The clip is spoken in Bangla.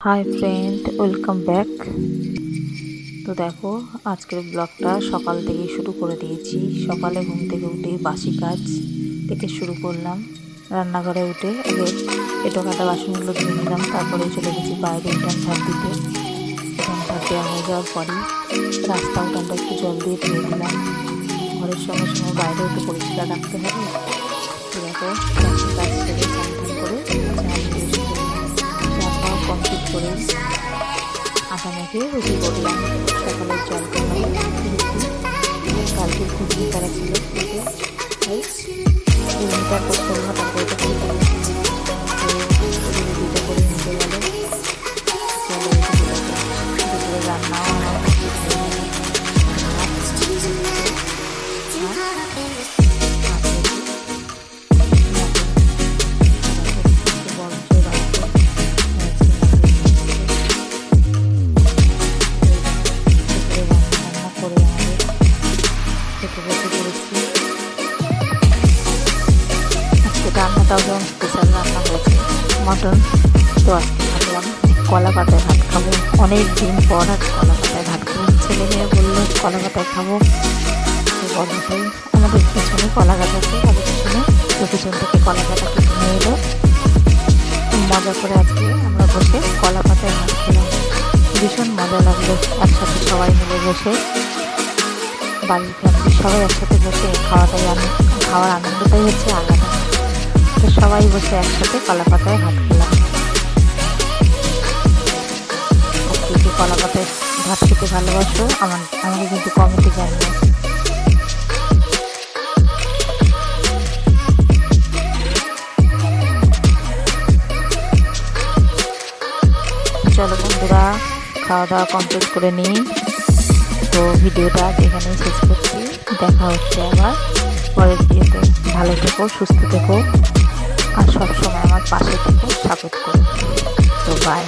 Hi friend, welcome back. তো দেখো, আজকের ব্লগটা সকাল থেকেই শুরু করে দিয়েছি। সকালে ঘুম থেকে উঠে বাসি কাজ থেকে শুরু করলাম। রান্নাঘরে উঠে আগে এঁটো কাটা বাসনগুলো ধুয়ে নিলাম, তারপরে চলে গেছি বাইরে উঠান ঝাড় দিতে। উঠান ঝাড় দেওয়া হয়ে যাওয়ার পরই রাস্তা উঠানটা একটু জল দিয়ে ধুয়ে দিলাম। ঘরের সঙ্গে সঙ্গে বাইরেও একটু পরিষ্কার রাখতে হবে। তো দেখো, বাসি কাজ সেরে স্নান টান করে চাটাও কমপ্লিট করে আটা মেখে রুটি করলাম। সকালের জল খাবার কালকে ঘুগনি করা ছিল, ঘুগনিটা করতে হলো, তারপরে তো রুটিটা করে নিতে গেল। দুপুরে রান্নাও আমার রান্নাটাও যেমন স্পেশাল রান্না হয়েছে, মটন। তো আজকে ভাবলাম কলা পাতায় ভাত খাবো। অনেক দিন পর আজ কলা পাতায় ভাত খাবো। ছেলে মেয়ে বললো কলা পাতায় খাবো। তো বলতেই আমাদের পিছনে কলা গাছ আছে, তাদের পিছনে তো পিছন থেকে কলা পাতা কেটে নিয়ে এলো। মজা করে আজকে আমরা বসে কলা পাতায় ভাত খেলাম। ভীষণ মজা লাগলো একসাথে সবাই মিলে বসে, বাড়ির ফ্যামিলি সবাই একসাথে বসে খাওয়ার আনন্দটাই হচ্ছে আলাদা। তো সবাই বসে একসাথে কলা পাতায় ভাত খেলাম। আজকে কি কলা পাতায় ভাত খেতে ভালোবাসো আমাকে কিন্তু কমেন্টে জানিও। চলো বন্ধুরা, খাওয়া দাওয়া কমপ্লিট করে নিই। তো ভিডিওটা এখানেই শেষ করছি। দেখা হচ্ছে আবার পরের ভিডিওতে। ভালো থেকো, সুস্থ থেকো, আর সবসময় আমার পাশে থেকো, সাপোর্ট করো। তো বাই।